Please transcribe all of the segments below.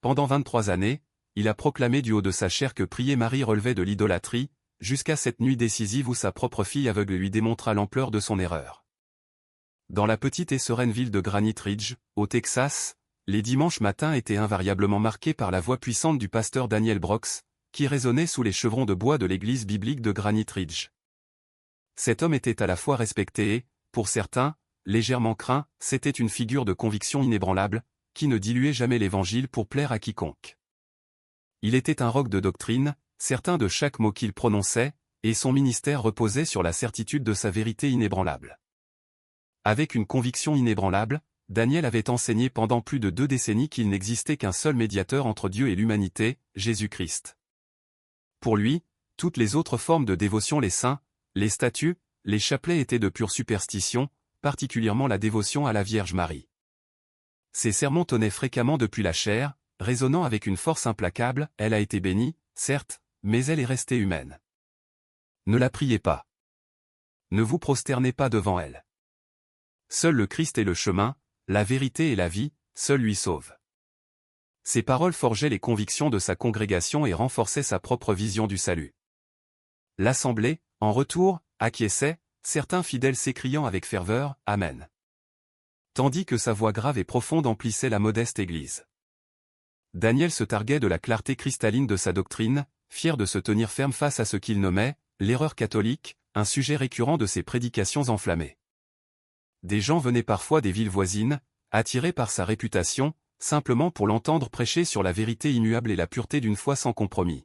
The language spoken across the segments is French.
Pendant 23 années, il a proclamé du haut de sa chair que prier Marie relevait de l'idolâtrie, jusqu'à cette nuit décisive où sa propre fille aveugle lui démontra l'ampleur de son erreur. Dans la petite et sereine ville de Granite Ridge, au Texas, les dimanches matins étaient invariablement marqués par la voix puissante du pasteur Daniel Brooks, qui résonnait sous les chevrons de bois de l'église biblique de Granite Ridge. Cet homme était à la fois respecté et, pour certains, légèrement craint, c'était une figure de conviction inébranlable, qui ne diluait jamais l'évangile pour plaire à quiconque. Il était un roc de doctrine, certain de chaque mot qu'il prononçait, et son ministère reposait sur la certitude de sa vérité inébranlable. Avec une conviction inébranlable, Daniel avait enseigné pendant plus de 2 décennies qu'il n'existait qu'un seul médiateur entre Dieu et l'humanité, Jésus-Christ. Pour lui, toutes les autres formes de dévotion, les saints, les statues, les chapelets étaient de pure superstition, particulièrement la dévotion à la Vierge Marie. Ses sermons tonnaient fréquemment depuis la chair, résonnant avec une force implacable. Elle a été bénie, certes, mais elle est restée humaine. Ne la priez pas. Ne vous prosternez pas devant elle. Seul le Christ est le chemin, la vérité et la vie, seul lui sauve. Ces paroles forgeaient les convictions de sa congrégation et renforçaient sa propre vision du salut. L'assemblée, en retour, acquiesçait, certains fidèles s'écriant avec ferveur « Amen ». Tandis que sa voix grave et profonde emplissait la modeste église. Daniel se targuait de la clarté cristalline de sa doctrine, fier de se tenir ferme face à ce qu'il nommait « l'erreur catholique », un sujet récurrent de ses prédications enflammées. Des gens venaient parfois des villes voisines, attirés par sa réputation, simplement pour l'entendre prêcher sur la vérité immuable et la pureté d'une foi sans compromis.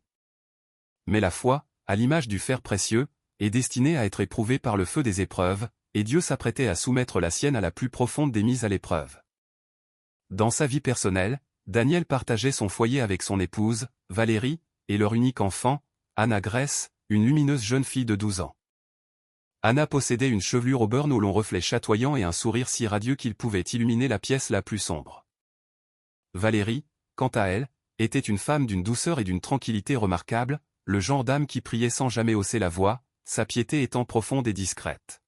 Mais la foi, à l'image du fer précieux, est destinée à être éprouvée par le feu des épreuves, et Dieu s'apprêtait à soumettre la sienne à la plus profonde des mises à l'épreuve. Dans sa vie personnelle, Daniel partageait son foyer avec son épouse, Valérie, et leur unique enfant, Anna Grace, une lumineuse jeune fille de 12 ans. Anna possédait une chevelure au beurre aux longs reflets chatoyants et un sourire si radieux qu'il pouvait illuminer la pièce la plus sombre. Valérie, quant à elle, était une femme d'une douceur et d'une tranquillité remarquables, le genre d'âme qui priait sans jamais hausser la voix, sa piété étant profonde et discrète.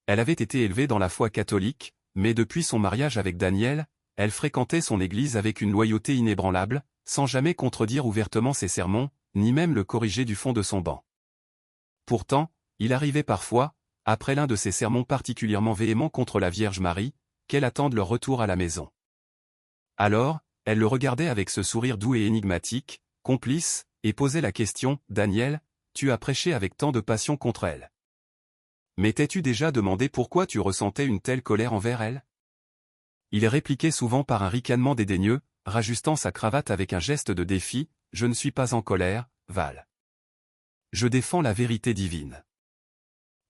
Elle avait été élevée dans la foi catholique, mais depuis son mariage avec Daniel, elle fréquentait son église avec une loyauté inébranlable, sans jamais contredire ouvertement ses sermons, ni même le corriger du fond de son banc. Pourtant, il arrivait parfois, après l'un de ses sermons particulièrement véhéments contre la Vierge Marie, qu'elle attende leur retour à la maison. Alors, elle le regardait avec ce sourire doux et énigmatique, complice, et posait la question « Daniel, tu as prêché avec tant de passion contre elle. Mais t'es-tu déjà demandé pourquoi tu ressentais une telle colère envers elle ?» Il répliquait souvent par un ricanement dédaigneux, rajustant sa cravate avec un geste de défi « Je ne suis pas en colère, Val. Je défends la vérité divine. »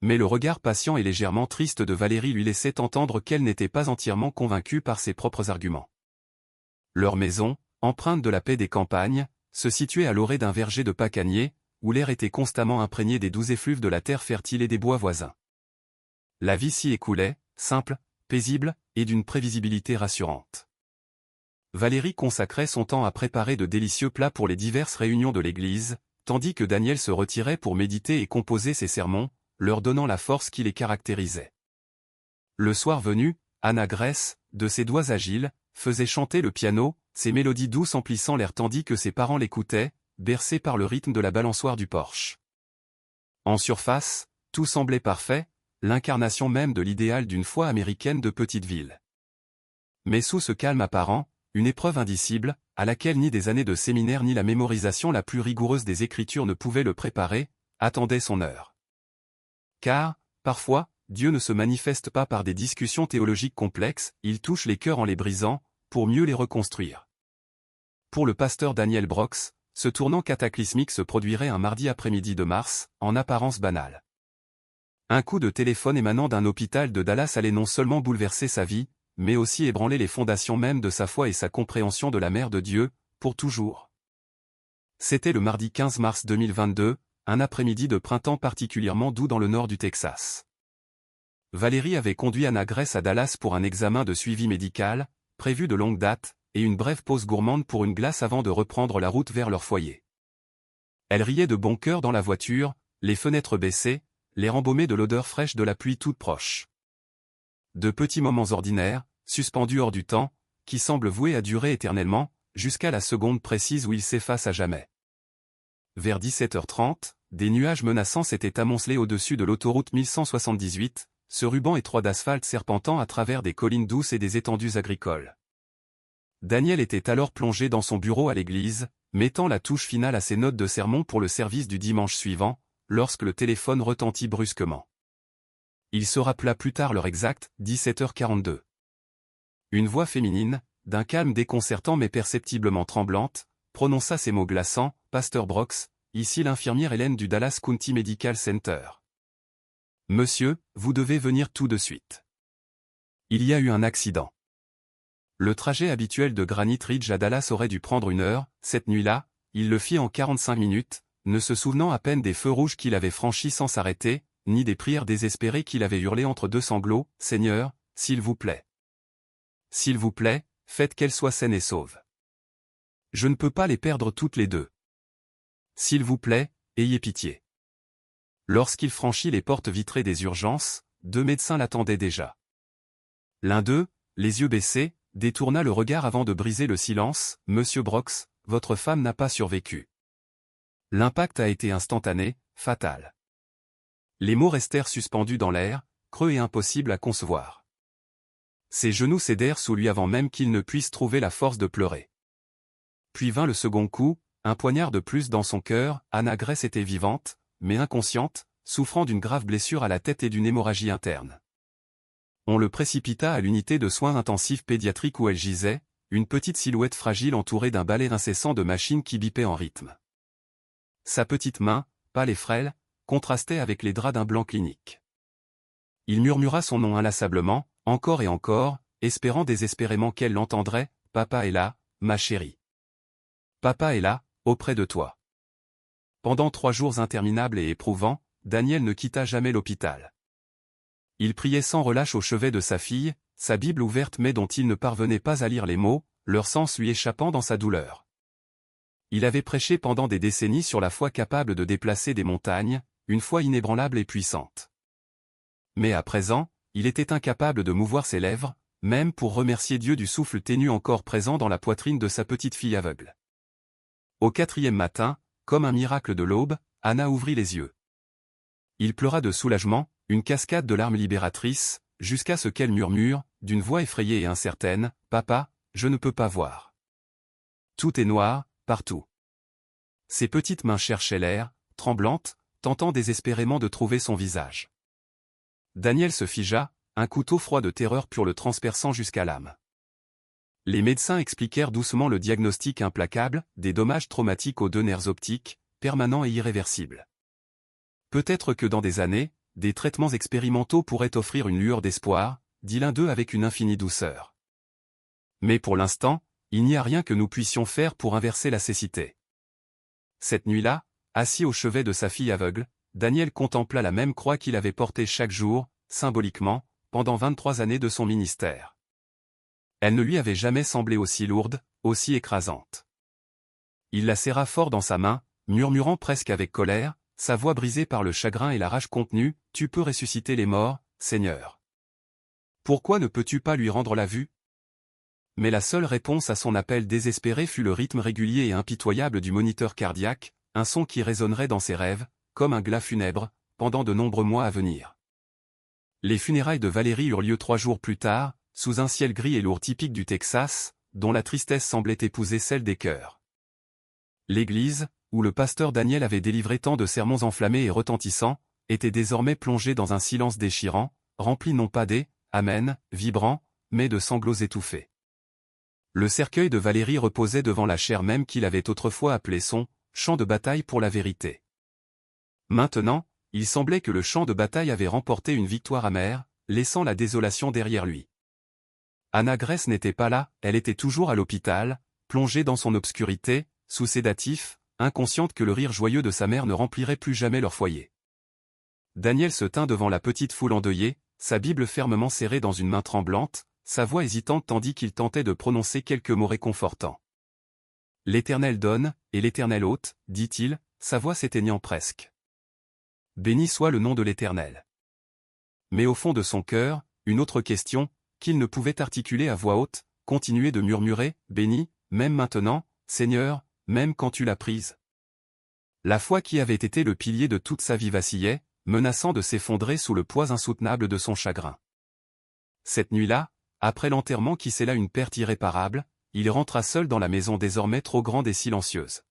Mais le regard patient et légèrement triste de Valérie lui laissait entendre qu'elle n'était pas entièrement convaincue par ses propres arguments. Leur maison, empreinte de la paix des campagnes, se situait à l'orée d'un verger de pacaniers, où l'air était constamment imprégné des doux effluves de la terre fertile et des bois voisins. La vie s'y écoulait, simple, paisible, et d'une prévisibilité rassurante. Valérie consacrait son temps à préparer de délicieux plats pour les diverses réunions de l'église, tandis que Daniel se retirait pour méditer et composer ses sermons, leur donnant la force qui les caractérisait. Le soir venu, Anna Grace, de ses doigts agiles, faisait chanter le piano, ses mélodies douces emplissant l'air tandis que ses parents l'écoutaient, bercés par le rythme de la balançoire du porche. En surface, tout semblait parfait, l'incarnation même de l'idéal d'une foi américaine de petite ville. Mais sous ce calme apparent, une épreuve indicible, à laquelle ni des années de séminaire ni la mémorisation la plus rigoureuse des Écritures ne pouvaient le préparer, attendait son heure. Car, parfois, Dieu ne se manifeste pas par des discussions théologiques complexes, il touche les cœurs en les brisant, pour mieux les reconstruire. Pour le pasteur Daniel Brooks, ce tournant cataclysmique se produirait un mardi après-midi de mars, en apparence banal. Un coup de téléphone émanant d'un hôpital de Dallas allait non seulement bouleverser sa vie, mais aussi ébranler les fondations mêmes de sa foi et sa compréhension de la mère de Dieu, pour toujours. C'était le mardi 15 mars 2022, un après-midi de printemps particulièrement doux dans le nord du Texas. Valérie avait conduit Anna Grace à Dallas pour un examen de suivi médical, prévu de longue date, et une brève pause gourmande pour une glace avant de reprendre la route vers leur foyer. Elle riait de bon cœur dans la voiture, les fenêtres baissées, l'air embaumé de l'odeur fraîche de la pluie toute proche. De petits moments ordinaires, suspendus hors du temps, qui semblent voués à durer éternellement, jusqu'à la seconde précise où il s'efface à jamais. Vers 17h30, des nuages menaçants s'étaient amoncelés au-dessus de l'autoroute 1178, ce ruban étroit d'asphalte serpentant à travers des collines douces et des étendues agricoles. Daniel était alors plongé dans son bureau à l'église, mettant la touche finale à ses notes de sermon pour le service du dimanche suivant, lorsque le téléphone retentit brusquement. Il se rappela plus tard l'heure exacte, 17h42. Une voix féminine, d'un calme déconcertant mais perceptiblement tremblante, prononça ces mots glaçants, « Pasteur Brooks, ici l'infirmière Hélène du Dallas County Medical Center. Monsieur, vous devez venir tout de suite. Il y a eu un accident. » Le trajet habituel de Granite Ridge à Dallas aurait dû prendre 1 heure, cette nuit-là, il le fit en 45 minutes, ne se souvenant à peine des feux rouges qu'il avait franchis sans s'arrêter, ni des prières désespérées qu'il avait hurlées entre deux sanglots, « Seigneur, s'il vous plaît. S'il vous plaît, faites qu'elle soit saine et sauve. Je ne peux pas les perdre toutes les deux. S'il vous plaît, ayez pitié. » Lorsqu'il franchit les portes vitrées des urgences, 2 médecins l'attendaient déjà. L'un d'eux, les yeux baissés, détourna le regard avant de briser le silence, « Monsieur Brooks, votre femme n'a pas survécu. » L'impact a été instantané, fatal. Les mots restèrent suspendus dans l'air, creux et impossibles à concevoir. Ses genoux cédèrent sous lui avant même qu'il ne puisse trouver la force de pleurer. Puis vint le second coup, un poignard de plus dans son cœur. Anna Grace était vivante, mais inconsciente, souffrant d'une grave blessure à la tête et d'une hémorragie interne. On le précipita à l'unité de soins intensifs pédiatriques où elle gisait, une petite silhouette fragile entourée d'un balai incessant de machines qui bipaient en rythme. Sa petite main, pâle et frêle, contrastait avec les draps d'un blanc clinique. Il murmura son nom inlassablement, encore et encore, espérant désespérément qu'elle l'entendrait, « Papa est là, ma chérie. Papa est là, auprès de toi. » Pendant 3 jours interminables et éprouvants, Daniel ne quitta jamais l'hôpital. Il priait sans relâche au chevet de sa fille, sa Bible ouverte mais dont il ne parvenait pas à lire les mots, leur sens lui échappant dans sa douleur. Il avait prêché pendant des décennies sur la foi capable de déplacer des montagnes, une foi inébranlable et puissante. Mais à présent, il était incapable de mouvoir ses lèvres, même pour remercier Dieu du souffle ténu encore présent dans la poitrine de sa petite fille aveugle. Au 4e matin, comme un miracle de l'aube, Anna ouvrit les yeux. Il pleura de soulagement, une cascade de larmes libératrices, jusqu'à ce qu'elle murmure, d'une voix effrayée et incertaine, « Papa, je ne peux pas voir. Tout est noir, partout. » Ses petites mains cherchaient l'air, tremblantes, tentant désespérément de trouver son visage. Daniel se figea, un couteau froid de terreur pur le transperçant jusqu'à l'âme. Les médecins expliquèrent doucement le diagnostic implacable, des dommages traumatiques aux 2 nerfs optiques, permanents et irréversibles. Peut-être que dans des années, des traitements expérimentaux pourraient offrir une lueur d'espoir, dit l'un d'eux avec une infinie douceur. Mais pour l'instant, il n'y a rien que nous puissions faire pour inverser la cécité. Cette nuit-là, assis au chevet de sa fille aveugle, Daniel contempla la même croix qu'il avait portée chaque jour, symboliquement, pendant 23 années de son ministère. Elle ne lui avait jamais semblé aussi lourde, aussi écrasante. Il la serra fort dans sa main, murmurant presque avec colère, sa voix brisée par le chagrin et la rage contenue, « Tu peux ressusciter les morts, Seigneur. Pourquoi ne peux-tu pas lui rendre la vue ?» Mais la seule réponse à son appel désespéré fut le rythme régulier et impitoyable du moniteur cardiaque, un son qui résonnerait dans ses rêves, comme un glas funèbre, pendant de nombreux mois à venir. Les funérailles de Valérie eurent lieu 3 jours plus tard, sous un ciel gris et lourd typique du Texas, dont la tristesse semblait épouser celle des cœurs. L'église, où le pasteur Daniel avait délivré tant de sermons enflammés et retentissants, était désormais plongée dans un silence déchirant, rempli non pas des « Amen » vibrants, mais de sanglots étouffés. Le cercueil de Valérie reposait devant la chaire même qu'il avait autrefois appelée son « champ de bataille pour la vérité ». Maintenant, il semblait que le champ de bataille avait remporté une victoire amère, laissant la désolation derrière lui. Anna Grace n'était pas là, elle était toujours à l'hôpital, plongée dans son obscurité, sous sédatifs, inconsciente que le rire joyeux de sa mère ne remplirait plus jamais leur foyer. Daniel se tint devant la petite foule endeuillée, sa Bible fermement serrée dans une main tremblante, sa voix hésitante tandis qu'il tentait de prononcer quelques mots réconfortants. « L'Éternel donne, et l'Éternel ôte, dit-il, sa voix s'éteignant presque. Béni soit le nom de l'Éternel. » Mais au fond de son cœur, une autre question, qu'il ne pouvait articuler à voix haute, continuait de murmurer, « Béni, même maintenant, Seigneur, même quand tu l'as prise. La foi qui avait été le pilier de toute sa vie vacillait, menaçant de s'effondrer sous le poids insoutenable de son chagrin. Cette nuit-là, après l'enterrement qui scella une perte irréparable, il rentra seul dans la maison désormais trop grande et silencieuse.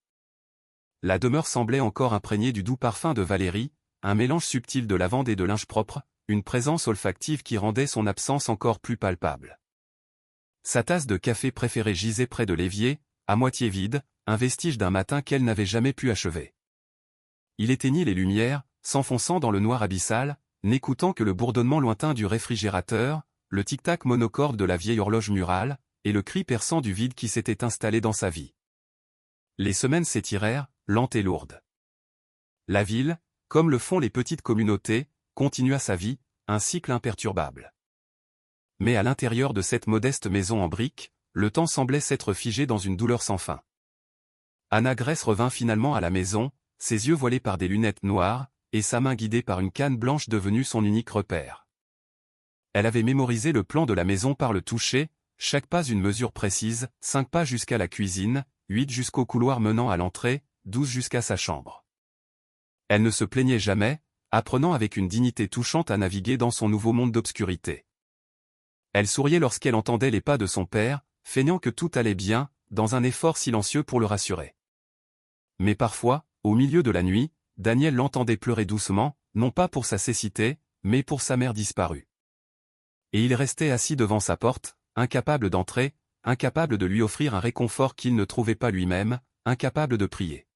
La demeure semblait encore imprégnée du doux parfum de Valérie, un mélange subtil de lavande et de linge propre, une présence olfactive qui rendait son absence encore plus palpable. Sa tasse de café préférée gisait près de l'évier, à moitié vide, un vestige d'un matin qu'elle n'avait jamais pu achever. Il éteignit les lumières, s'enfonçant dans le noir abyssal, n'écoutant que le bourdonnement lointain du réfrigérateur, le tic-tac monocorde de la vieille horloge murale, et le cri perçant du vide qui s'était installé dans sa vie. Les semaines s'étirèrent, lentes et lourdes. La ville, comme le font les petites communautés, continua sa vie, un cycle imperturbable. Mais à l'intérieur de cette modeste maison en briques, le temps semblait s'être figé dans une douleur sans fin. Anna Gress revint finalement à la maison, ses yeux voilés par des lunettes noires, et sa main guidée par une canne blanche devenue son unique repère. Elle avait mémorisé le plan de la maison par le toucher, chaque pas une mesure précise, 5 pas jusqu'à la cuisine, 8 jusqu'au couloir menant à l'entrée, 12 jusqu'à sa chambre. Elle ne se plaignait jamais, apprenant avec une dignité touchante à naviguer dans son nouveau monde d'obscurité. Elle souriait lorsqu'elle entendait les pas de son père, feignant que tout allait bien, dans un effort silencieux pour le rassurer. Mais parfois, au milieu de la nuit, Daniel l'entendait pleurer doucement, non pas pour sa cécité, mais pour sa mère disparue. Et il restait assis devant sa porte, incapable d'entrer, incapable de lui offrir un réconfort qu'il ne trouvait pas lui-même, incapable de prier.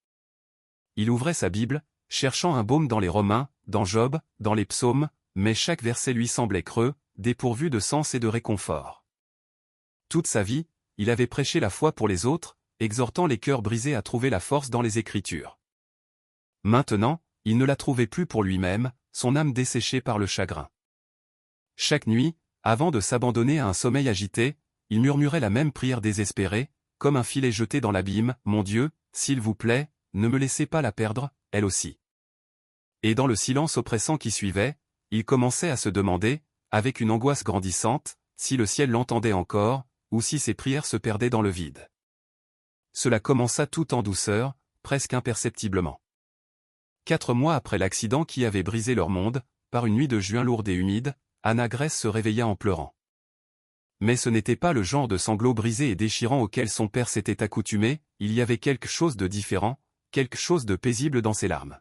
Il ouvrait sa Bible, cherchant un baume dans les Romains, dans Job, dans les psaumes, mais chaque verset lui semblait creux, dépourvu de sens et de réconfort. Toute sa vie, il avait prêché la foi pour les autres, exhortant les cœurs brisés à trouver la force dans les Écritures. Maintenant, il ne la trouvait plus pour lui-même, son âme desséchée par le chagrin. Chaque nuit, avant de s'abandonner à un sommeil agité, il murmurait la même prière désespérée, comme un filet jeté dans l'abîme, « Mon Dieu, s'il vous plaît, ne me laissez pas la perdre, elle aussi. » Et dans le silence oppressant qui suivait, il commençait à se demander, avec une angoisse grandissante, si le ciel l'entendait encore, ou si ses prières se perdaient dans le vide. Cela commença tout en douceur, presque imperceptiblement. 4 mois après l'accident qui avait brisé leur monde, par une nuit de juin lourde et humide, Anna Gress se réveilla en pleurant. Mais ce n'était pas le genre de sanglots brisés et déchirants auquel son père s'était accoutumé, il y avait quelque chose de différent, quelque chose de paisible dans ses larmes.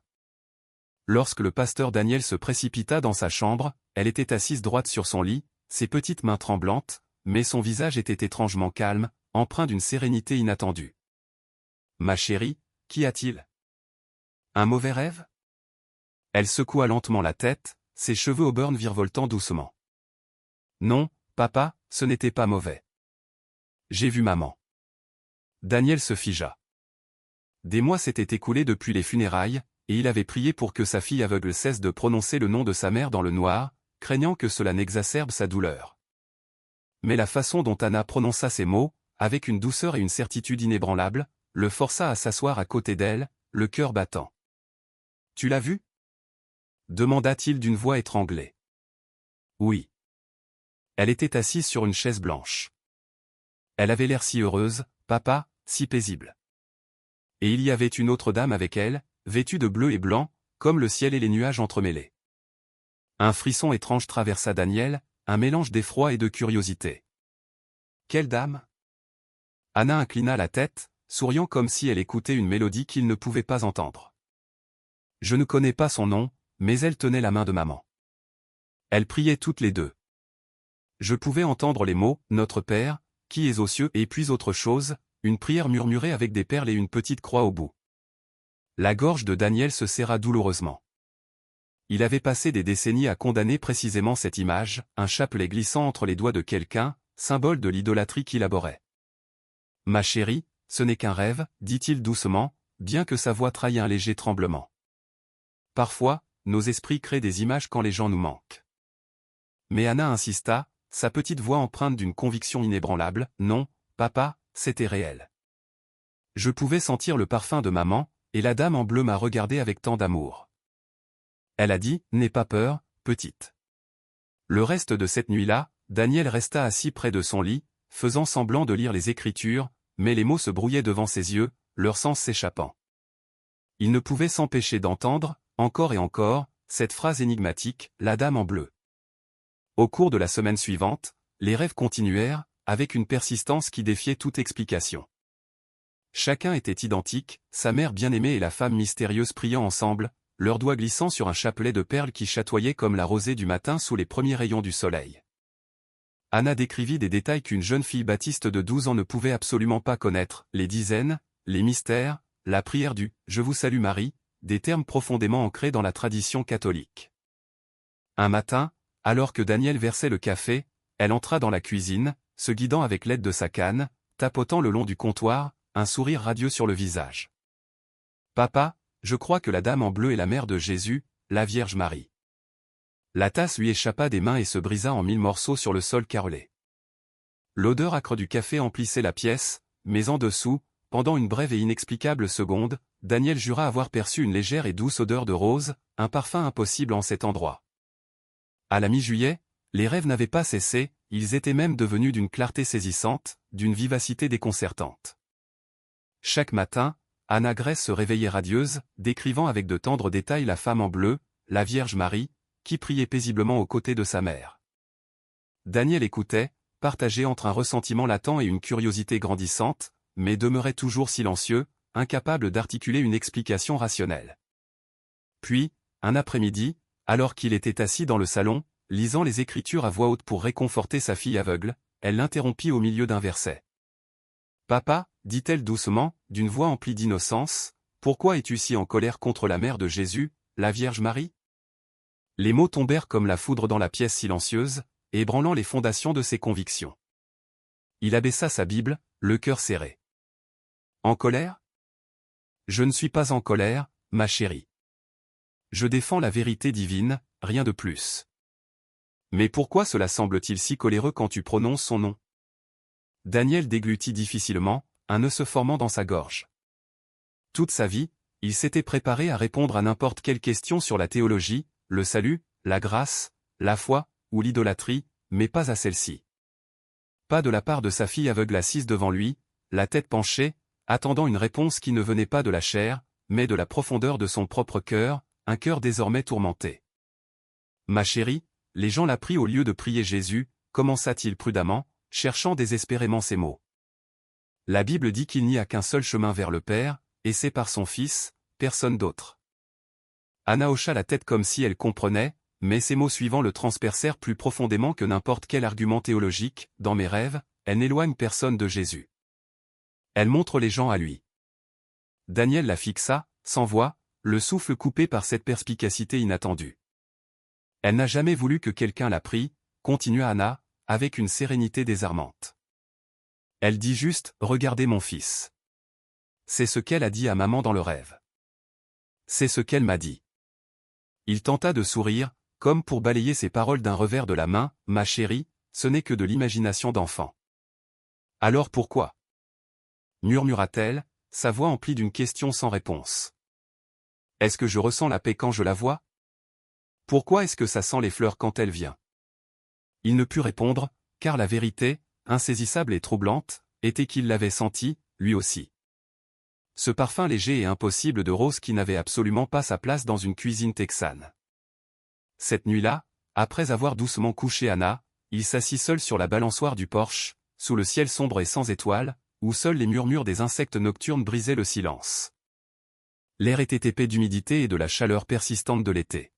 Lorsque le pasteur Daniel se précipita dans sa chambre, elle était assise droite sur son lit, ses petites mains tremblantes, mais son visage était étrangement calme, empreint d'une sérénité inattendue. « Ma chérie, qu'y a-t-il ? Un mauvais rêve ?» Elle secoua lentement la tête, ses cheveux auburn virevoltant doucement. « Non, papa, ce n'était pas mauvais. J'ai vu maman. » Daniel se figea. Des mois s'étaient écoulés depuis les funérailles, et il avait prié pour que sa fille aveugle cesse de prononcer le nom de sa mère dans le noir, craignant que cela n'exacerbe sa douleur. Mais la façon dont Anna prononça ces mots, avec une douceur et une certitude inébranlables, le força à s'asseoir à côté d'elle, le cœur battant. « Tu l'as vu ? » demanda-t-il d'une voix étranglée. « Oui. » Elle était assise sur une chaise blanche. Elle avait l'air si heureuse, papa, si paisible. Et il y avait une autre dame avec elle, vêtue de bleu et blanc, comme le ciel et les nuages entremêlés. Un frisson étrange traversa Daniel, un mélange d'effroi et de curiosité. Quelle dame ? Anna inclina la tête, souriant comme si elle écoutait une mélodie qu'il ne pouvait pas entendre. Je ne connais pas son nom, mais elle tenait la main de maman. Elles priaient toutes les deux. Je pouvais entendre les mots « Notre Père, qui es aux cieux » et puis autre chose, une prière murmurée avec des perles et une petite croix au bout. La gorge de Daniel se serra douloureusement. Il avait passé des décennies à condamner précisément cette image, un chapelet glissant entre les doigts de quelqu'un, symbole de l'idolâtrie qu'il abhorrait. « Ma chérie, ce n'est qu'un rêve, » dit-il doucement, bien que sa voix trahît un léger tremblement. Parfois, nos esprits créent des images quand les gens nous manquent. Mais Anna insista, sa petite voix empreinte d'une conviction inébranlable, « Non, papa, c'était réel. Je pouvais sentir le parfum de maman, et la dame en bleu m'a regardé avec tant d'amour. Elle a dit, « N'aie pas peur, petite. » Le reste de cette nuit-là, Daniel resta assis près de son lit, faisant semblant de lire les Écritures, mais les mots se brouillaient devant ses yeux, leur sens s'échappant. Il ne pouvait s'empêcher d'entendre, encore et encore, cette phrase énigmatique, la dame en bleu. Au cours de la semaine suivante, les rêves continuèrent, avec une persistance qui défiait toute explication. Chacun était identique, sa mère bien-aimée et la femme mystérieuse priant ensemble, leurs doigts glissant sur un chapelet de perles qui chatoyait comme la rosée du matin sous les premiers rayons du soleil. Anna décrivit des détails qu'une jeune fille baptiste de 12 ans ne pouvait absolument pas connaître, les dizaines, les mystères, la prière du « Je vous salue Marie », des termes profondément ancrés dans la tradition catholique. Un matin, alors que Daniel versait le café, elle entra dans la cuisine, se guidant avec l'aide de sa canne, tapotant le long du comptoir, un sourire radieux sur le visage. « Papa, je crois que la dame en bleu est la mère de Jésus, la Vierge Marie. » La tasse lui échappa des mains et se brisa en 1000 morceaux sur le sol carrelé. L'odeur âcre du café emplissait la pièce, mais en dessous, pendant une brève et inexplicable seconde, Daniel jura avoir perçu une légère et douce odeur de rose, un parfum impossible en cet endroit. À la mi-juillet, les rêves n'avaient pas cessé, ils étaient même devenus d'une clarté saisissante, d'une vivacité déconcertante. Chaque matin, Anna Grèce se réveillait radieuse, décrivant avec de tendres détails la femme en bleu, la Vierge Marie, qui priait paisiblement aux côtés de sa mère. Daniel écoutait, partagé entre un ressentiment latent et une curiosité grandissante, mais demeurait toujours silencieux, incapable d'articuler une explication rationnelle. Puis, un après-midi, alors qu'il était assis dans le salon, lisant les Écritures à voix haute pour réconforter sa fille aveugle, elle l'interrompit au milieu d'un verset. « Papa, dit-elle doucement, d'une voix emplie d'innocence, pourquoi es-tu si en colère contre la mère de Jésus, la Vierge Marie ?» Les mots tombèrent comme la foudre dans la pièce silencieuse, ébranlant les fondations de ses convictions. Il abaissa sa Bible, le cœur serré. « En colère ? Je ne suis pas en colère, ma chérie. Je défends la vérité divine, rien de plus. Mais pourquoi cela semble-t-il si coléreux quand tu prononces son nom ?» Daniel déglutit difficilement, un nœud se formant dans sa gorge. Toute sa vie, il s'était préparé à répondre à n'importe quelle question sur la théologie, le salut, la grâce, la foi, ou l'idolâtrie, mais pas à celle-ci. Pas de la part de sa fille aveugle assise devant lui, la tête penchée, attendant une réponse qui ne venait pas de la chair, mais de la profondeur de son propre cœur, un cœur désormais tourmenté. « Ma chérie, les gens la prient au lieu de prier Jésus », commença-t-il prudemment, cherchant désespérément ses mots. La Bible dit qu'il n'y a qu'un seul chemin vers le Père, et c'est par son Fils, personne d'autre. Anna hocha la tête comme si elle comprenait, mais ces mots suivants le transpercèrent plus profondément que n'importe quel argument théologique. « Dans mes rêves, elle n'éloigne personne de Jésus. Elle montre les gens à lui. » Daniel la fixa, sans voix, le souffle coupé par cette perspicacité inattendue. « Elle n'a jamais voulu que quelqu'un la prie, » continua Anna, avec une sérénité désarmante. « Elle dit juste, regardez mon fils. » C'est ce qu'elle a dit à maman dans le rêve. C'est ce qu'elle m'a dit. Il tenta de sourire, comme pour balayer ses paroles d'un revers de la main. « Ma chérie, ce n'est que de l'imagination d'enfant. »« Alors pourquoi ?» murmura-t-elle, sa voix emplie d'une question sans réponse. « Est-ce que je ressens la paix quand je la vois ? Pourquoi est-ce que ça sent les fleurs quand elle vient ?» Il ne put répondre, car la vérité, insaisissable et troublante, était qu'il l'avait senti, lui aussi. Ce parfum léger et impossible de rose qui n'avait absolument pas sa place dans une cuisine texane. Cette nuit-là, après avoir doucement couché Anna, il s'assit seul sur la balançoire du porche, sous le ciel sombre et sans étoiles, où seuls les murmures des insectes nocturnes brisaient le silence. L'air était épais d'humidité et de la chaleur persistante de l'été.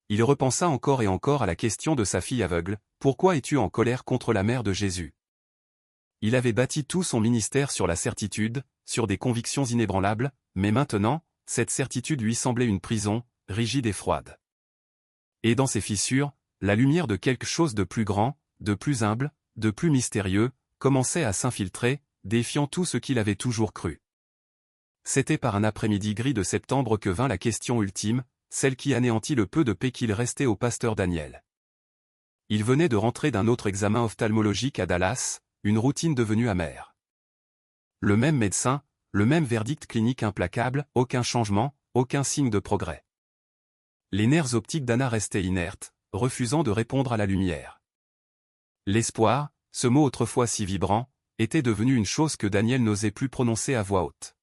Il repensa encore et encore à la question de sa fille aveugle, « Pourquoi es-tu en colère contre la mère de Jésus ?» Il avait bâti tout son ministère sur la certitude, sur des convictions inébranlables, mais maintenant, cette certitude lui semblait une prison, rigide et froide. Et dans ses fissures, la lumière de quelque chose de plus grand, de plus humble, de plus mystérieux, commençait à s'infiltrer, défiant tout ce qu'il avait toujours cru. C'était par un après-midi gris de septembre que vint la question ultime, celle qui anéantit le peu de paix qu'il restait au pasteur Daniel. Il venait de rentrer d'un autre examen ophtalmologique à Dallas, une routine devenue amère. Le même médecin, le même verdict clinique implacable, aucun changement, aucun signe de progrès. Les nerfs optiques d'Anna restaient inertes, refusant de répondre à la lumière. L'espoir, ce mot autrefois si vibrant, était devenue une chose que Daniel n'osait plus prononcer à voix haute.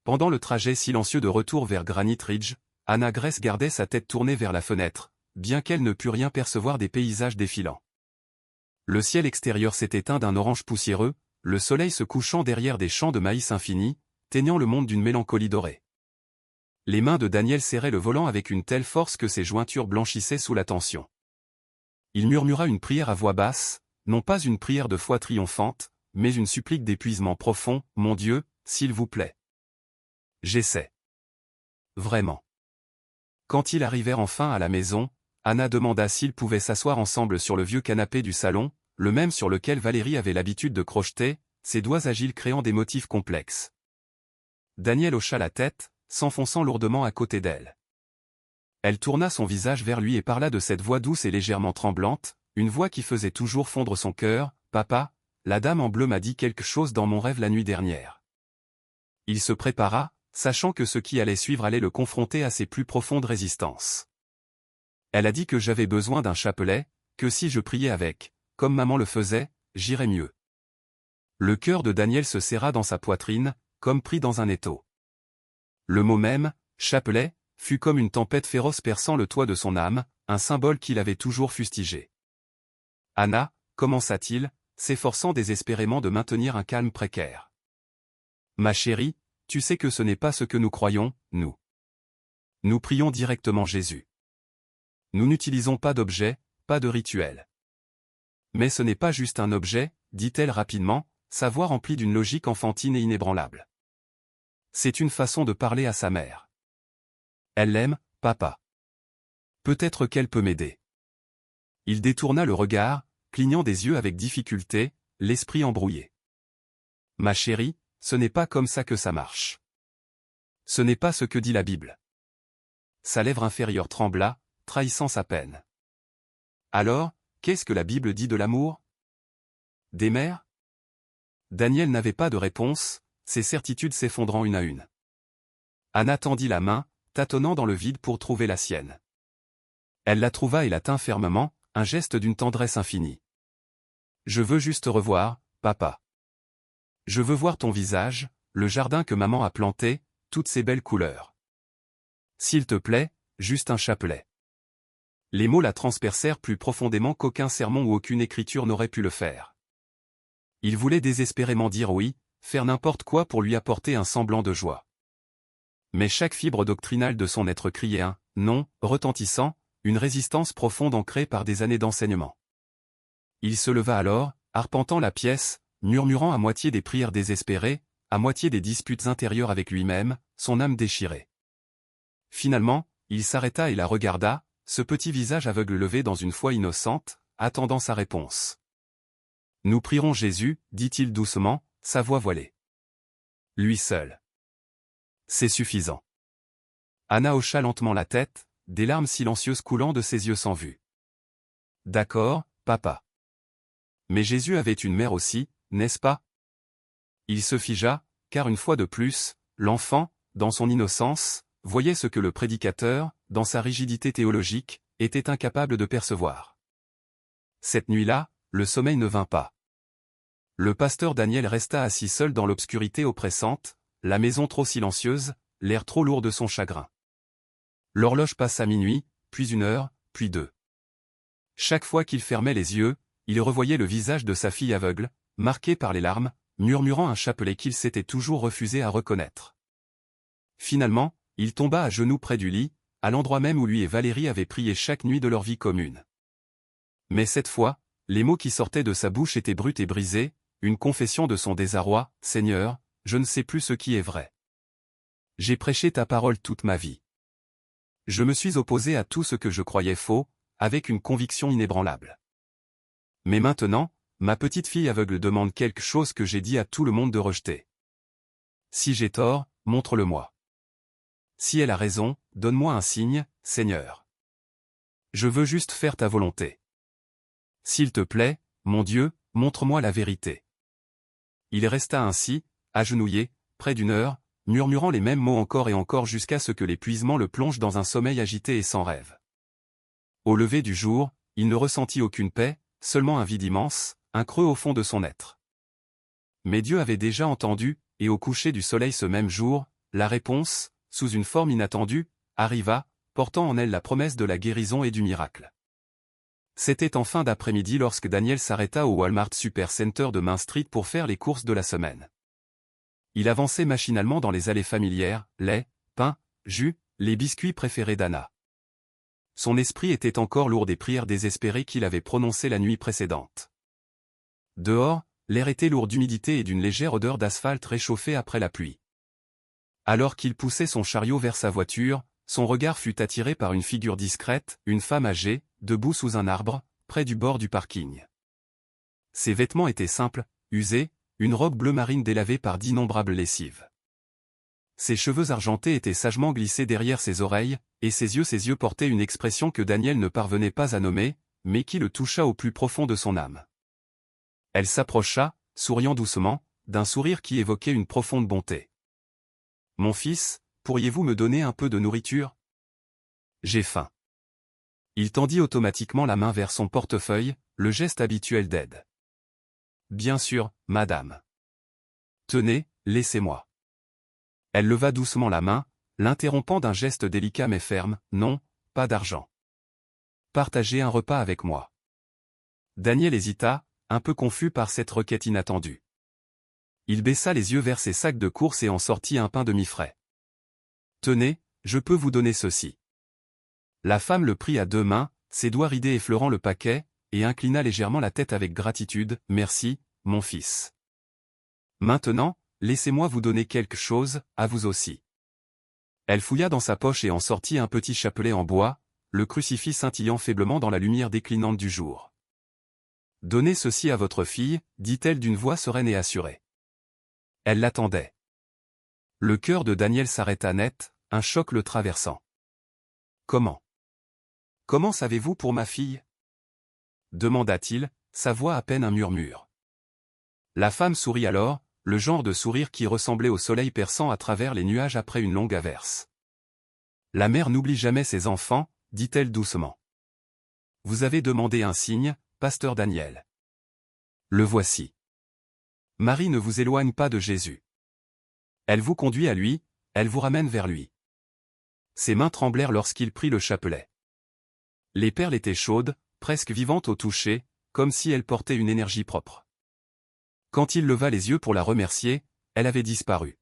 Pendant le trajet silencieux de retour vers Granite Ridge, Anna Grace gardait sa tête tournée vers la fenêtre, bien qu'elle ne pût rien percevoir des paysages défilants. Le ciel extérieur s'était teint d'un orange poussiéreux, le soleil se couchant derrière des champs de maïs infinis, teignant le monde d'une mélancolie dorée. Les mains de Daniel serraient le volant avec une telle force que ses jointures blanchissaient sous la tension. Il murmura une prière à voix basse, non pas une prière de foi triomphante, mais une supplique d'épuisement profond, « Mon Dieu, s'il vous plaît. J'essaie. Vraiment. » Quand ils arrivèrent enfin à la maison, Anna demanda s'ils pouvaient s'asseoir ensemble sur le vieux canapé du salon, le même sur lequel Valérie avait l'habitude de crocheter, ses doigts agiles créant des motifs complexes. Daniel hocha la tête, s'enfonçant lourdement à côté d'elle. Elle tourna son visage vers lui et parla de cette voix douce et légèrement tremblante, une voix qui faisait toujours fondre son cœur. « Papa, la dame en bleu m'a dit quelque chose dans mon rêve la nuit dernière. » Il se prépara, sachant que ce qui allait suivre allait le confronter à ses plus profondes résistances. Elle a dit que j'avais besoin d'un chapelet, que si je priais avec, comme maman le faisait, j'irais mieux. Le cœur de Daniel se serra dans sa poitrine, comme pris dans un étau. Le mot même, chapelet, fut comme une tempête féroce perçant le toit de son âme, un symbole qu'il avait toujours fustigé. Anna, commença-t-il, s'efforçant désespérément de maintenir un calme précaire. Ma chérie, tu sais que ce n'est pas ce que nous croyons, nous. Nous prions directement Jésus. Nous n'utilisons pas d'objet, pas de rituel. Mais ce n'est pas juste un objet, dit-elle rapidement, sa voix remplie d'une logique enfantine et inébranlable. C'est une façon de parler à sa mère. Elle l'aime, papa. Peut-être qu'elle peut m'aider. Il détourna le regard, clignant des yeux avec difficulté, l'esprit embrouillé. Ma chérie, ce n'est pas comme ça que ça marche. Ce n'est pas ce que dit la Bible. Sa lèvre inférieure trembla, trahissant sa peine. Alors, qu'est-ce que la Bible dit de l'amour? Des mères? Daniel n'avait pas de réponse, ses certitudes s'effondrant une à une. Anna tendit la main, tâtonnant dans le vide pour trouver la sienne. Elle la trouva et la tint fermement, un geste d'une tendresse infinie. Je veux juste revoir, papa. Je veux voir ton visage, le jardin que maman a planté, toutes ces belles couleurs. S'il te plaît, juste un chapelet. Les mots la transpercèrent plus profondément qu'aucun sermon ou aucune écriture n'aurait pu le faire. Il voulait désespérément dire oui, faire n'importe quoi pour lui apporter un semblant de joie. Mais chaque fibre doctrinale de son être criait un « non » retentissant, une résistance profonde ancrée par des années d'enseignement. Il se leva alors, arpentant la pièce, murmurant à moitié des prières désespérées, à moitié des disputes intérieures avec lui-même, son âme déchirée. Finalement, il s'arrêta et la regarda, ce petit visage aveugle levé dans une foi innocente, attendant sa réponse. « Nous prierons Jésus, dit-il doucement, sa voix voilée. Lui seul. C'est suffisant. » Anna hocha lentement la tête, des larmes silencieuses coulant de ses yeux sans vue. « D'accord, papa. Mais Jésus avait une mère aussi, n'est-ce pas? » Il se figea, car une fois de plus, l'enfant, dans son innocence, voyait ce que le prédicateur, dans sa rigidité théologique, était incapable de percevoir. Cette nuit-là, le sommeil ne vint pas. Le pasteur Daniel resta assis seul dans l'obscurité oppressante, la maison trop silencieuse, l'air trop lourd de son chagrin. L'horloge passa minuit, puis 1 heure, puis 2. Chaque fois qu'il fermait les yeux, il revoyait le visage de sa fille aveugle, marqué par les larmes, murmurant un chapelet qu'il s'était toujours refusé à reconnaître. Finalement, il tomba à genoux près du lit, à l'endroit même où lui et Valérie avaient prié chaque nuit de leur vie commune. Mais cette fois, les mots qui sortaient de sa bouche étaient bruts et brisés, une confession de son désarroi. « Seigneur, je ne sais plus ce qui est vrai. J'ai prêché ta parole toute ma vie. Je me suis opposé à tout ce que je croyais faux, avec une conviction inébranlable. Mais maintenant, ma petite fille aveugle demande quelque chose que j'ai dit à tout le monde de rejeter. Si j'ai tort, montre-le-moi. Si elle a raison, donne-moi un signe, Seigneur. Je veux juste faire ta volonté. S'il te plaît, mon Dieu, montre-moi la vérité. » Il resta ainsi, agenouillé, près d'1 heure, murmurant les mêmes mots encore et encore jusqu'à ce que l'épuisement le plonge dans un sommeil agité et sans rêve. Au lever du jour, il ne ressentit aucune paix, seulement un vide immense, un creux au fond de son être. Mais Dieu avait déjà entendu, et au coucher du soleil ce même jour, la réponse, sous une forme inattendue, arriva, portant en elle la promesse de la guérison et du miracle. C'était en fin d'après-midi lorsque Daniel s'arrêta au Walmart Supercenter de Main Street pour faire les courses de la semaine. Il avançait machinalement dans les allées familières, lait, pain, jus, les biscuits préférés d'Anna. Son esprit était encore lourd des prières désespérées qu'il avait prononcées la nuit précédente. Dehors, l'air était lourd d'humidité et d'une légère odeur d'asphalte réchauffé après la pluie. Alors qu'il poussait son chariot vers sa voiture, son regard fut attiré par une figure discrète, une femme âgée, debout sous un arbre, près du bord du parking. Ses vêtements étaient simples, usés, une robe bleu marine délavée par d'innombrables lessives. Ses cheveux argentés étaient sagement glissés derrière ses oreilles, et ses yeux portaient une expression que Daniel ne parvenait pas à nommer, mais qui le toucha au plus profond de son âme. Elle s'approcha, souriant doucement, d'un sourire qui évoquait une profonde bonté. « Mon fils, pourriez-vous me donner un peu de nourriture ? J'ai faim. » Il tendit automatiquement la main vers son portefeuille, le geste habituel d'aide. « Bien sûr, madame. Tenez, laissez-moi. » Elle leva doucement la main, l'interrompant d'un geste délicat mais ferme. « Non, pas d'argent. Partagez un repas avec moi. » Daniel hésita, un peu confus par cette requête inattendue. Il baissa les yeux vers ses sacs de course et en sortit un pain demi-frais. « Tenez, je peux vous donner ceci. » La femme le prit à deux mains, ses doigts ridés effleurant le paquet, et inclina légèrement la tête avec gratitude. « Merci, mon fils. Maintenant, laissez-moi vous donner quelque chose, à vous aussi. » Elle fouilla dans sa poche et en sortit un petit chapelet en bois, le crucifix scintillant faiblement dans la lumière déclinante du jour. « Donnez ceci à votre fille, dit-elle d'une voix sereine et assurée. Elle l'attendait. Le cœur de Daniel s'arrêta net, un choc le traversant. « Comment ? Comment savez-vous pour ma fille ? » demanda-t-il, sa voix à peine un murmure. La femme sourit alors, le genre de sourire qui ressemblait au soleil perçant à travers les nuages après une longue averse. « La mère n'oublie jamais ses enfants, dit-elle doucement. Vous avez demandé un signe, pasteur Daniel. Le voici. Marie ne vous éloigne pas de Jésus. Elle vous conduit à lui, elle vous ramène vers lui. » Ses mains tremblèrent lorsqu'il prit le chapelet. Les perles étaient chaudes, presque vivantes au toucher, comme si elles portaient une énergie propre. Quand il leva les yeux pour la remercier, elle avait disparu.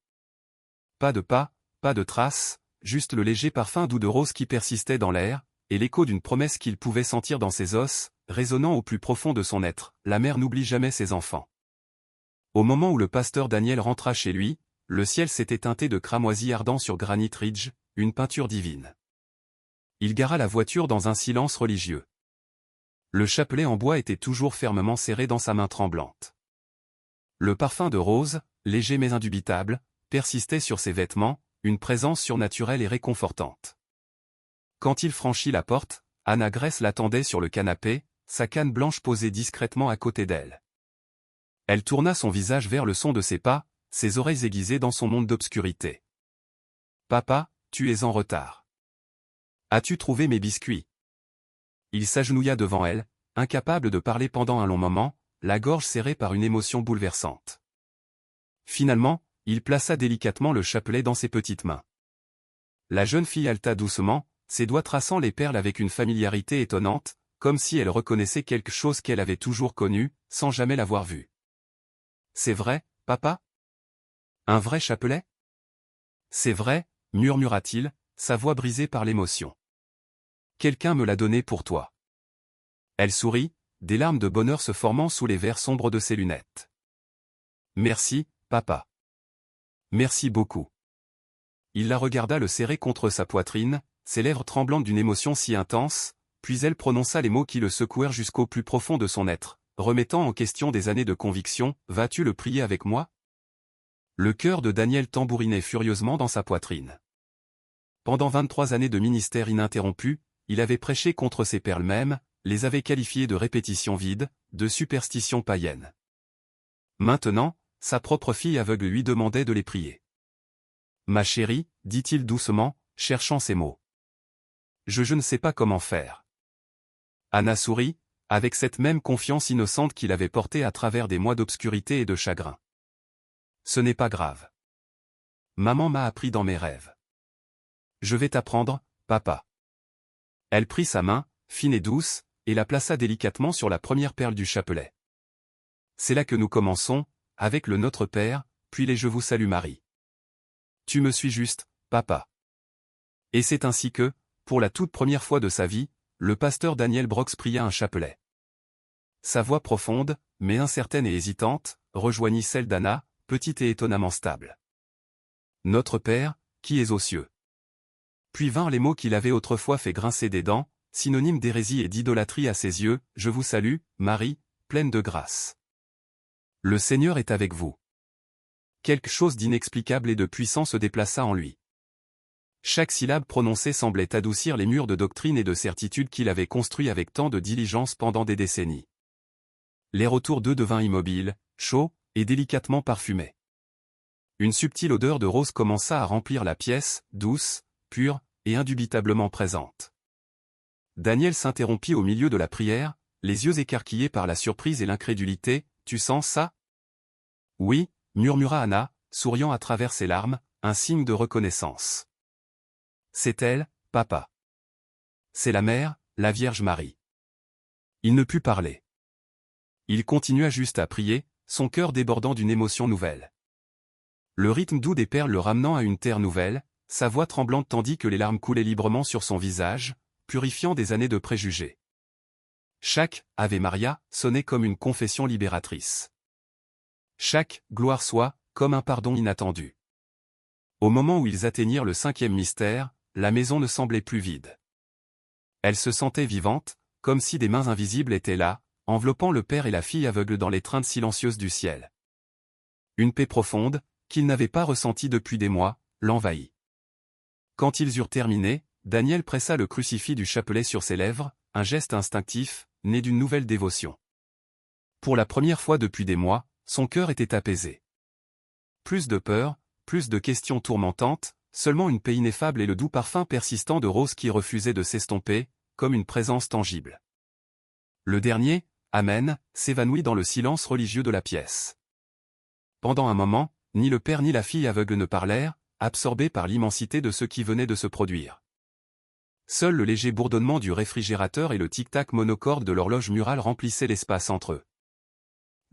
Pas de pas, pas de traces, juste le léger parfum doux de rose qui persistait dans l'air, et l'écho d'une promesse qu'il pouvait sentir dans ses os, résonnant au plus profond de son être. La mère n'oublie jamais ses enfants. Au moment où le pasteur Daniel rentra chez lui, le ciel s'était teinté de cramoisi ardent sur Granite Ridge, une peinture divine. Il gara la voiture dans un silence religieux. Le chapelet en bois était toujours fermement serré dans sa main tremblante. Le parfum de rose, léger mais indubitable, persistait sur ses vêtements, une présence surnaturelle et réconfortante. Quand il franchit la porte, Anna Grace l'attendait sur le canapé, sa canne blanche posée discrètement à côté d'elle. Elle tourna son visage vers le son de ses pas, ses oreilles aiguisées dans son monde d'obscurité. « Papa, tu es en retard. As-tu trouvé mes biscuits ?» Il s'agenouilla devant elle, incapable de parler pendant un long moment, la gorge serrée par une émotion bouleversante. Finalement, il plaça délicatement le chapelet dans ses petites mains. La jeune fille haleta doucement, ses doigts traçant les perles avec une familiarité étonnante, comme si elle reconnaissait quelque chose qu'elle avait toujours connu, sans jamais l'avoir vu. « C'est vrai, papa ? Un vrai chapelet ? » « C'est vrai, » murmura-t-il, sa voix brisée par l'émotion. « Quelqu'un me l'a donné pour toi. » Elle sourit, des larmes de bonheur se formant sous les verres sombres de ses lunettes. « Merci, papa. Merci beaucoup. » Il la regarda le serrer contre sa poitrine, ses lèvres tremblantes d'une émotion si intense, puis elle prononça les mots qui le secouèrent jusqu'au plus profond de son être, remettant en question des années de conviction. « Vas-tu le prier avec moi ?» Le cœur de Daniel tambourinait furieusement dans sa poitrine. Pendant 23 années de ministère ininterrompu, il avait prêché contre ces perles mêmes, les avait qualifiées de répétitions vides, de superstitions païennes. Maintenant, sa propre fille aveugle lui demandait de les prier. « Ma chérie, » dit-il doucement, cherchant ses mots. « Je ne sais pas comment faire. » Anna sourit, avec cette même confiance innocente qu'il avait portée à travers des mois d'obscurité et de chagrin. Ce n'est pas grave. Maman m'a appris dans mes rêves. Je vais t'apprendre, papa. Elle prit sa main, fine et douce, et la plaça délicatement sur la première perle du chapelet. C'est là que nous commençons, avec le Notre Père, puis les Je vous salue Marie. Tu me suis juste, papa. Et c'est ainsi que, pour la toute première fois de sa vie, le pasteur Daniel Brox pria un chapelet. Sa voix profonde, mais incertaine et hésitante, rejoignit celle d'Anna, petite et étonnamment stable. Notre Père, qui es aux cieux. Puis vinrent les mots qu'il avait autrefois fait grincer des dents, synonymes d'hérésie et d'idolâtrie à ses yeux, Je vous salue, Marie, pleine de grâce. Le Seigneur est avec vous. Quelque chose d'inexplicable et de puissant se déplaça en lui. Chaque syllabe prononcée semblait adoucir les murs de doctrine et de certitude qu'il avait construits avec tant de diligence pendant des décennies. L'air autour d'eux devint immobile, chaud, et délicatement parfumé. Une subtile odeur de rose commença à remplir la pièce, douce, pure, et indubitablement présente. Daniel s'interrompit au milieu de la prière, les yeux écarquillés par la surprise et l'incrédulité. « Tu sens ça ?» ?»« Oui, » murmura Anna, souriant à travers ses larmes, un signe de reconnaissance. « C'est elle, papa. C'est la mère, la Vierge Marie. » Il ne put parler. Il continua juste à prier, son cœur débordant d'une émotion nouvelle. Le rythme doux des perles le ramenant à une terre nouvelle, sa voix tremblante tandis que les larmes coulaient librement sur son visage, purifiant des années de préjugés. Chaque « Ave Maria » sonnait comme une confession libératrice. Chaque « Gloire soit » comme un pardon inattendu. Au moment où ils atteignirent le 5e mystère, la maison ne semblait plus vide. Elle se sentait vivante, comme si des mains invisibles étaient là, enveloppant le père et la fille aveugles dans l'étreinte silencieuse du ciel. Une paix profonde, qu'ils n'avaient pas ressentie depuis des mois, l'envahit. Quand ils eurent terminé, Daniel pressa le crucifix du chapelet sur ses lèvres, un geste instinctif, né d'une nouvelle dévotion. Pour la première fois depuis des mois, son cœur était apaisé. Plus de peur, plus de questions tourmentantes, seulement une paix ineffable et le doux parfum persistant de rose qui refusait de s'estomper, comme une présence tangible. Le dernier, Amen, s'évanouit dans le silence religieux de la pièce. Pendant un moment, ni le père ni la fille aveugle ne parlèrent, absorbés par l'immensité de ce qui venait de se produire. Seul le léger bourdonnement du réfrigérateur et le tic-tac monocorde de l'horloge murale remplissaient l'espace entre eux.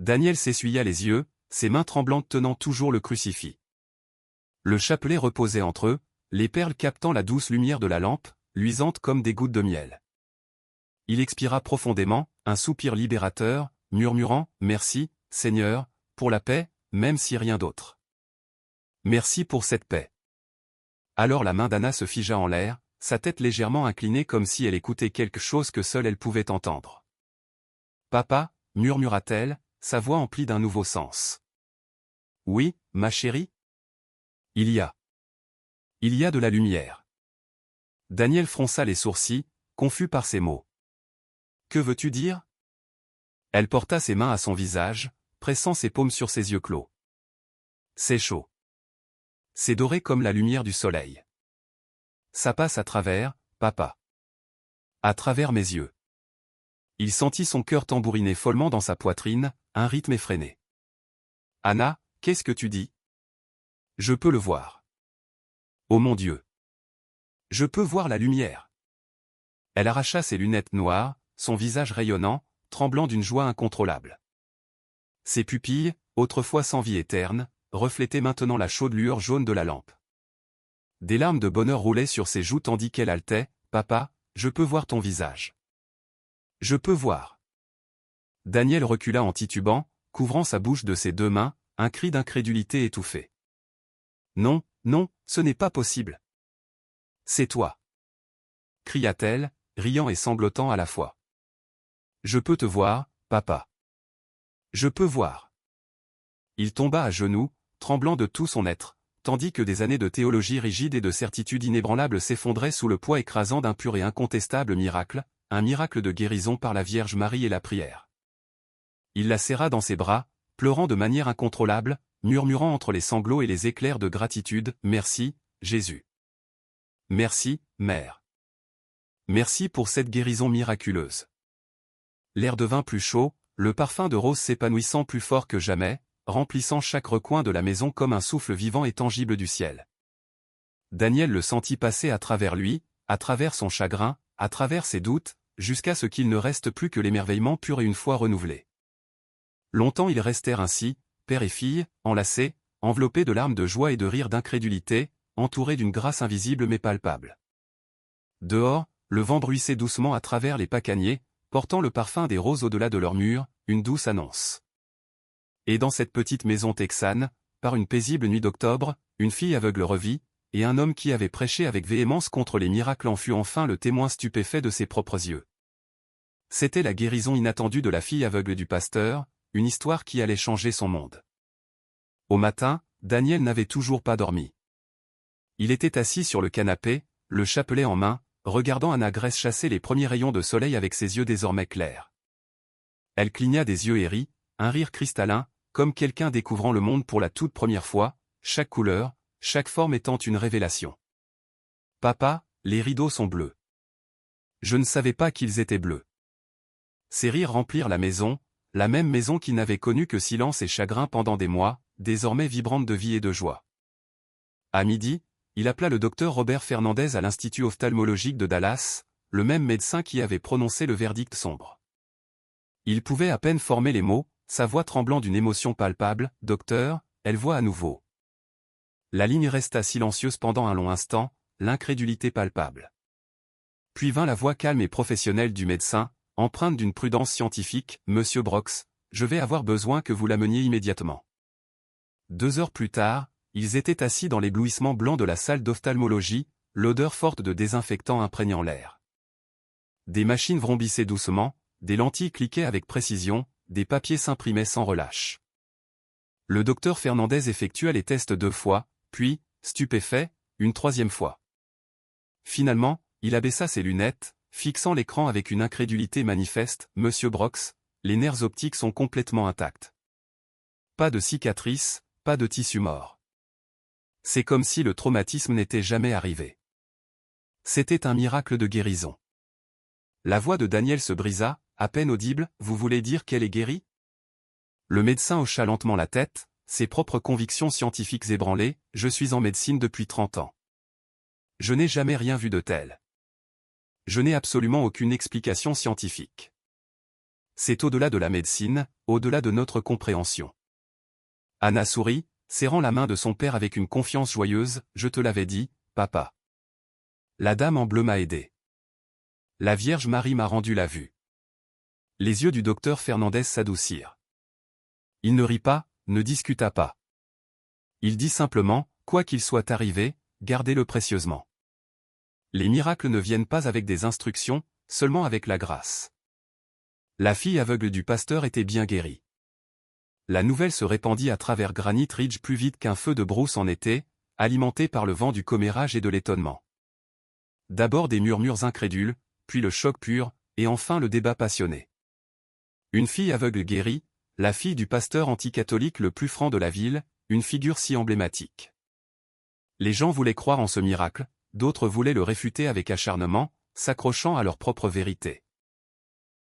Daniel s'essuya les yeux, ses mains tremblantes tenant toujours le crucifix. Le chapelet reposait entre eux, les perles captant la douce lumière de la lampe, luisantes comme des gouttes de miel. Il expira profondément, un soupir libérateur, murmurant « Merci, Seigneur, pour la paix, même si rien d'autre. Merci pour cette paix. » Alors la main d'Anna se figea en l'air, sa tête légèrement inclinée comme si elle écoutait quelque chose que seule elle pouvait entendre. « Papa » murmura-t-elle, sa voix emplie d'un nouveau sens. « Oui, ma chérie ? Il y a de la lumière. » Daniel fronça les sourcils, confus par ces mots. « Que veux-tu dire ?» Elle porta ses mains à son visage, pressant ses paumes sur ses yeux clos. « C'est chaud. C'est doré comme la lumière du soleil. Ça passe à travers, papa. À travers mes yeux. » Il sentit son cœur tambouriner follement dans sa poitrine, un rythme effréné. « Anna, qu'est-ce que tu dis ? Je peux le voir. Oh mon Dieu. Je peux voir la lumière. » Elle arracha ses lunettes noires, son visage rayonnant, tremblant d'une joie incontrôlable. Ses pupilles, autrefois sans vie éterne, reflétaient maintenant la chaude lueur jaune de la lampe. Des larmes de bonheur roulaient sur ses joues tandis qu'elle haletait. « Papa, je peux voir ton visage. Je peux voir. » Daniel recula en titubant, couvrant sa bouche de ses deux mains, un cri d'incrédulité étouffé. « Non, non, ce n'est pas possible. C'est toi. » cria-t-elle, riant et sanglotant à la fois. « Je peux te voir, papa. Je peux voir. » Il tomba à genoux, tremblant de tout son être, tandis que des années de théologie rigide et de certitude inébranlable s'effondraient sous le poids écrasant d'un pur et incontestable miracle, un miracle de guérison par la Vierge Marie et la prière. Il la serra dans ses bras, pleurant de manière incontrôlable, murmurant entre les sanglots et les éclairs de gratitude, « Merci, Jésus. Merci, Mère. Merci pour cette guérison miraculeuse. » L'air devint plus chaud, le parfum de rose s'épanouissant plus fort que jamais, remplissant chaque recoin de la maison comme un souffle vivant et tangible du ciel. Daniel le sentit passer à travers lui, à travers son chagrin, à travers ses doutes, jusqu'à ce qu'il ne reste plus que l'émerveillement pur et une fois renouvelé. Longtemps ils restèrent ainsi, père et fille, enlacés, enveloppés de larmes de joie et de rires d'incrédulité, entourés d'une grâce invisible mais palpable. Dehors, le vent bruissait doucement à travers les pacaniers, portant le parfum des roses au-delà de leurs murs, une douce annonce. Et dans cette petite maison texane, par une paisible nuit d'octobre, une fille aveugle revit, et un homme qui avait prêché avec véhémence contre les miracles en fut enfin le témoin stupéfait de ses propres yeux. C'était la guérison inattendue de la fille aveugle du pasteur, une histoire qui allait changer son monde. Au matin, Daniel n'avait toujours pas dormi. Il était assis sur le canapé, le chapelet en main, regardant Anna Grace chasser les premiers rayons de soleil avec ses yeux désormais clairs. Elle cligna des yeux et rit, un rire cristallin, comme quelqu'un découvrant le monde pour la toute première fois, chaque couleur, chaque forme étant une révélation. « Papa, les rideaux sont bleus. » Je ne savais pas qu'ils étaient bleus. Ces rires remplirent la maison, la même maison qui n'avait connu que silence et chagrin pendant des mois, désormais vibrante de vie et de joie. À midi, il appela le docteur Robert Fernandez à l'Institut ophtalmologique de Dallas, le même médecin qui avait prononcé le verdict sombre. Il pouvait à peine former les mots, sa voix tremblant d'une émotion palpable. « Docteur, elle voit à nouveau. » La ligne resta silencieuse pendant un long instant, l'incrédulité palpable. Puis vint la voix calme et professionnelle du médecin, empreinte d'une prudence scientifique. « Monsieur Brox, je vais avoir besoin que vous l'ameniez immédiatement. » 2 heures plus tard, ils étaient assis dans l'éblouissement blanc de la salle d'ophtalmologie, l'odeur forte de désinfectant imprégnant l'air. Des machines vrombissaient doucement, des lentilles cliquaient avec précision, des papiers s'imprimaient sans relâche. Le docteur Fernandez effectua les tests 2 fois, puis, stupéfait, une 3e fois. Finalement, il abaissa ses lunettes, fixant l'écran avec une incrédulité manifeste. « Monsieur Brox, les nerfs optiques sont complètement intacts. Pas de cicatrices, pas de tissu mort. C'est comme si le traumatisme n'était jamais arrivé. » C'était un miracle de guérison. La voix de Daniel se brisa, à peine audible. « Vous voulez dire qu'elle est guérie ?» Le médecin hocha lentement la tête, ses propres convictions scientifiques ébranlées. « Je suis en médecine depuis 30 ans. Je n'ai jamais rien vu de tel. Je n'ai absolument aucune explication scientifique. C'est au-delà de la médecine, au-delà de notre compréhension. » Anna sourit, serrant la main de son père avec une confiance joyeuse. « Je te l'avais dit, papa. La dame en bleu m'a aidé. La Vierge Marie m'a rendu la vue. » Les yeux du docteur Fernandez s'adoucirent. Il ne rit pas, ne discuta pas. Il dit simplement, « Quoi qu'il soit arrivé, gardez-le précieusement. Les miracles ne viennent pas avec des instructions, seulement avec la grâce. » La fille aveugle du pasteur était bien guérie. La nouvelle se répandit à travers Granite Ridge plus vite qu'un feu de brousse en été, alimenté par le vent du commérage et de l'étonnement. D'abord des murmures incrédules, puis le choc pur, et enfin le débat passionné. Une fille aveugle guérie, la fille du pasteur anticatholique le plus franc de la ville, une figure si emblématique. Les gens voulaient croire en ce miracle, d'autres voulaient le réfuter avec acharnement, s'accrochant à leur propre vérité.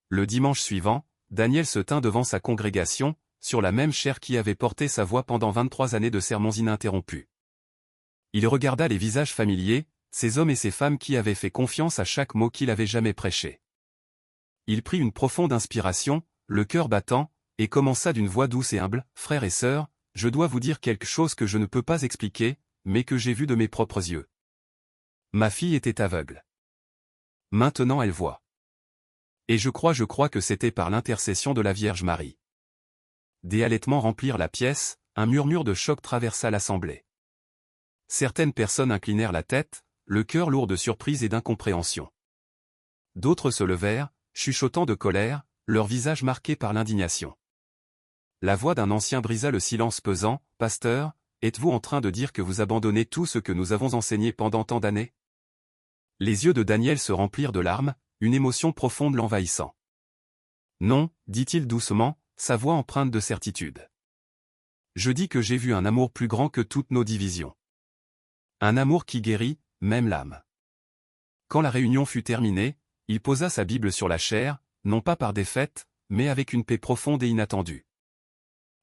Le dimanche suivant, Daniel se tint devant sa congrégation, sur la même chaire qui avait porté sa voix pendant 23 années de sermons ininterrompus. Il regarda les visages familiers, ces hommes et ces femmes qui avaient fait confiance à chaque mot qu'il avait jamais prêché. Il prit une profonde inspiration, le cœur battant, et commença d'une voix douce et humble. « Frères et sœurs, je dois vous dire quelque chose que je ne peux pas expliquer, mais que j'ai vu de mes propres yeux. Ma fille était aveugle. Maintenant elle voit. Et je crois que c'était par l'intercession de la Vierge Marie. » Des halètements remplirent la pièce, un murmure de choc traversa l'assemblée. Certaines personnes inclinèrent la tête, le cœur lourd de surprise et d'incompréhension. D'autres se levèrent, chuchotant de colère, leur visage marqué par l'indignation. La voix d'un ancien brisa le silence pesant. « Pasteur, êtes-vous en train de dire que vous abandonnez tout ce que nous avons enseigné pendant tant d'années ?» Les yeux de Daniel se remplirent de larmes, une émotion profonde l'envahissant. « Non, dit-il doucement, sa voix empreinte de certitude. Je dis que j'ai vu un amour plus grand que toutes nos divisions. Un amour qui guérit, même l'âme. » Quand la réunion fut terminée, il posa sa Bible sur la chaire, non pas par défaite, mais avec une paix profonde et inattendue.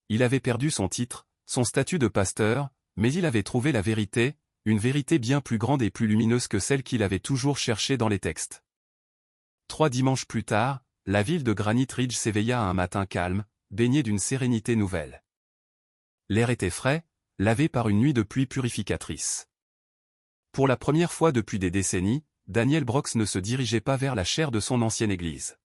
Il avait perdu son titre, son statut de pasteur, mais il avait trouvé la vérité, une vérité bien plus grande et plus lumineuse que celle qu'il avait toujours cherchée dans les textes. 3 dimanches plus tard, la ville de Granite Ridge s'éveilla à un matin calme, baigné d'une sérénité nouvelle. L'air était frais, lavé par une nuit de pluie purificatrice. Pour la première fois depuis des décennies, Daniel Brooks ne se dirigeait pas vers la chaire de son ancienne église.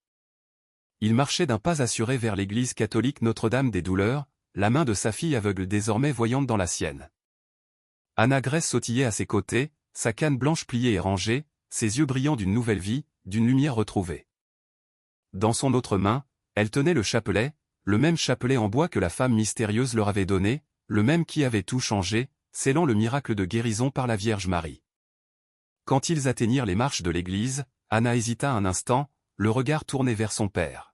Il marchait d'un pas assuré vers l'église catholique Notre-Dame des Douleurs, la main de sa fille aveugle désormais voyante dans la sienne. Anna Grace sautillait à ses côtés, sa canne blanche pliée et rangée, ses yeux brillants d'une nouvelle vie, d'une lumière retrouvée. Dans son autre main, elle tenait le chapelet, le même chapelet en bois que la femme mystérieuse leur avait donné, le même qui avait tout changé, scellant le miracle de guérison par la Vierge Marie. Quand ils atteignirent les marches de l'église, Anna hésita un instant, le regard tourné vers son père.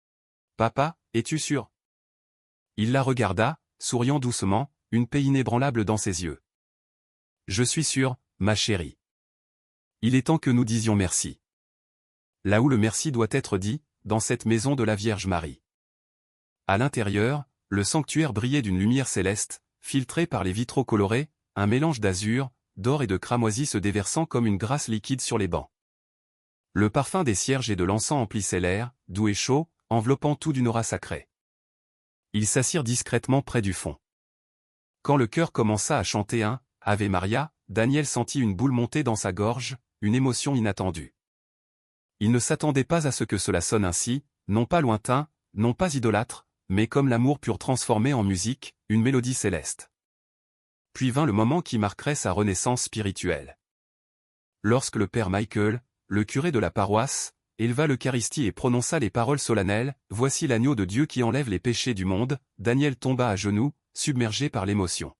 « Papa, es-tu sûr ?» Il la regarda, souriant doucement, une paix inébranlable dans ses yeux. « Je suis sûr, ma chérie. Il est temps que nous disions merci. Là où le merci doit être dit, dans cette maison de la Vierge Marie. » À l'intérieur, le sanctuaire brillait d'une lumière céleste, filtrée par les vitraux colorés, un mélange d'azur, d'or et de cramoisi se déversant comme une grâce liquide sur les bancs. Le parfum des cierges et de l'encens emplissait l'air, doux et chaud, enveloppant tout d'une aura sacrée. Ils s'assirent discrètement près du fond. Quand le chœur commença à chanter un « Ave Maria », Daniel sentit une boule monter dans sa gorge, une émotion inattendue. Il ne s'attendait pas à ce que cela sonne ainsi, non pas lointain, non pas idolâtre, mais comme l'amour pur transformé en musique, une mélodie céleste. Puis vint le moment qui marquerait sa renaissance spirituelle. Lorsque le père Michael, le curé de la paroisse, éleva l'Eucharistie et prononça les paroles solennelles « Voici l'agneau de Dieu qui enlève les péchés du monde », Daniel tomba à genoux, submergé par l'émotion.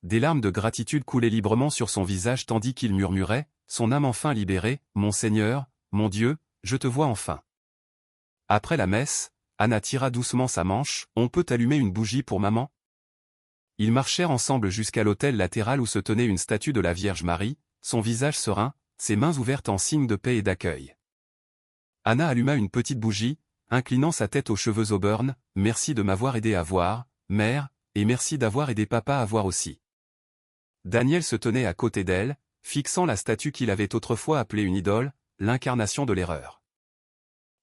Des larmes de gratitude coulaient librement sur son visage tandis qu'il murmurait, son âme enfin libérée, « Mon Seigneur, mon Dieu, je te vois enfin. » Après la messe, Anna tira doucement sa manche, « On peut allumer une bougie pour maman ?» Ils marchèrent ensemble jusqu'à l'autel latéral où se tenait une statue de la Vierge Marie, son visage serein, ses mains ouvertes en signe de paix et d'accueil. Anna alluma une petite bougie, inclinant sa tête aux cheveux auburn, « Merci de m'avoir aidé à voir, mère, et merci d'avoir aidé papa à voir aussi. » Daniel se tenait à côté d'elle, fixant la statue qu'il avait autrefois appelée une idole, l'incarnation de l'erreur.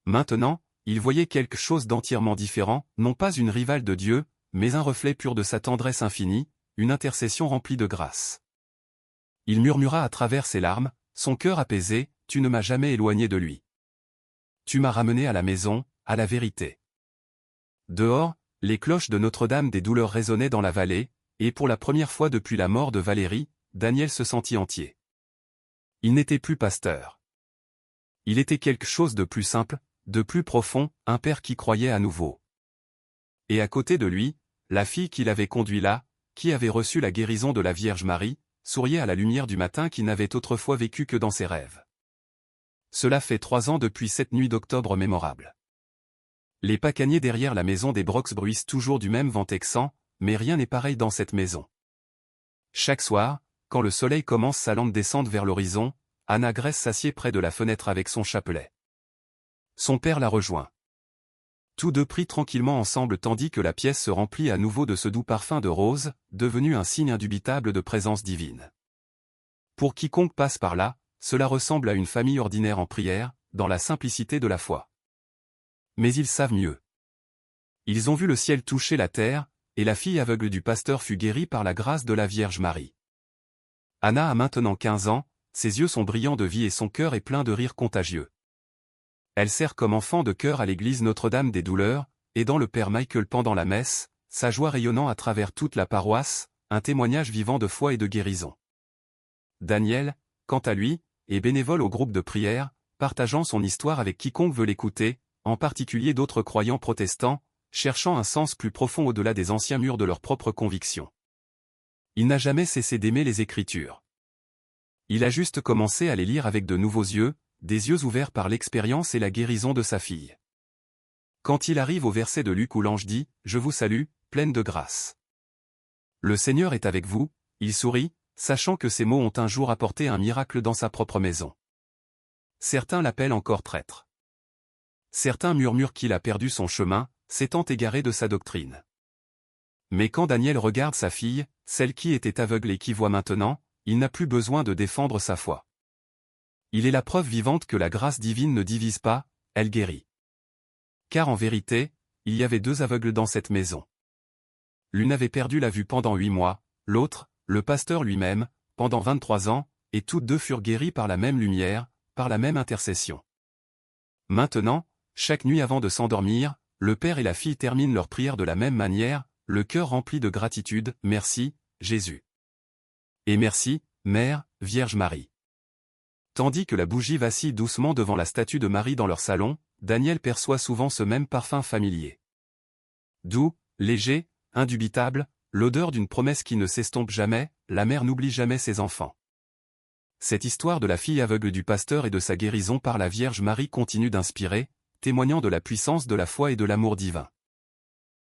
Maintenant, il voyait quelque chose d'entièrement différent, non pas une rivale de Dieu, mais un reflet pur de sa tendresse infinie, une intercession remplie de grâce. Il murmura à travers ses larmes, son cœur apaisé, « Tu ne m'as jamais éloigné de lui. Tu m'as ramené à la maison, à la vérité. » Dehors, les cloches de Notre-Dame des Douleurs résonnaient dans la vallée, et pour la première fois depuis la mort de Valérie, Daniel se sentit entier. Il n'était plus pasteur. Il était quelque chose de plus simple, de plus profond, un père qui croyait à nouveau. Et à côté de lui, la fille qui l'avait conduit là, qui avait reçu la guérison de la Vierge Marie, souriait à la lumière du matin qui n'avait autrefois vécu que dans ses rêves. Cela fait 3 ans depuis cette nuit d'octobre mémorable. Les pacaniers derrière la maison des Brooks bruissent toujours du même vent texan, mais rien n'est pareil dans cette maison. Chaque soir, quand le soleil commence sa lente descente vers l'horizon, Anna Grace s'assied près de la fenêtre avec son chapelet. Son père la rejoint. Tous deux prient tranquillement ensemble tandis que la pièce se remplit à nouveau de ce doux parfum de rose, devenu un signe indubitable de présence divine. Pour quiconque passe par là, cela ressemble à une famille ordinaire en prière, dans la simplicité de la foi. Mais ils savent mieux. Ils ont vu le ciel toucher la terre, et la fille aveugle du pasteur fut guérie par la grâce de la Vierge Marie. Anna a maintenant 15 ans, ses yeux sont brillants de vie et son cœur est plein de rire contagieux. Elle sert comme enfant de chœur à l'église Notre-Dame des Douleurs, aidant le père Michael pendant la messe, sa joie rayonnant à travers toute la paroisse, un témoignage vivant de foi et de guérison. Daniel, quant à lui, est bénévole au groupe de prière, partageant son histoire avec quiconque veut l'écouter, en particulier d'autres croyants protestants, cherchant un sens plus profond au-delà des anciens murs de leurs propres convictions. Il n'a jamais cessé d'aimer les Écritures. Il a juste commencé à les lire avec de nouveaux yeux, des yeux ouverts par l'expérience et la guérison de sa fille. Quand il arrive au verset de Luc où l'ange dit « Je vous salue, pleine de grâce. Le Seigneur est avec vous », il sourit, sachant que ces mots ont un jour apporté un miracle dans sa propre maison. Certains l'appellent encore traître. Certains murmurent qu'il a perdu son chemin, s'étant égaré de sa doctrine. Mais quand Daniel regarde sa fille, celle qui était aveugle et qui voit maintenant, il n'a plus besoin de défendre sa foi. Il est la preuve vivante que la grâce divine ne divise pas, elle guérit. Car en vérité, il y avait 2 aveugles dans cette maison. L'une avait perdu la vue pendant 8 mois, l'autre, le pasteur lui-même, pendant 23 ans, et toutes 2 furent guéries par la même lumière, par la même intercession. Maintenant, chaque nuit avant de s'endormir, le père et la fille terminent leur prière de la même manière, le cœur rempli de gratitude, merci, Jésus. Et merci, Mère, Vierge Marie. Tandis que la bougie vacille doucement devant la statue de Marie dans leur salon, Daniel perçoit souvent ce même parfum familier. Doux, léger, indubitable, l'odeur d'une promesse qui ne s'estompe jamais, la mère n'oublie jamais ses enfants. Cette histoire de la fille aveugle du pasteur et de sa guérison par la Vierge Marie continue d'inspirer, témoignant de la puissance de la foi et de l'amour divin.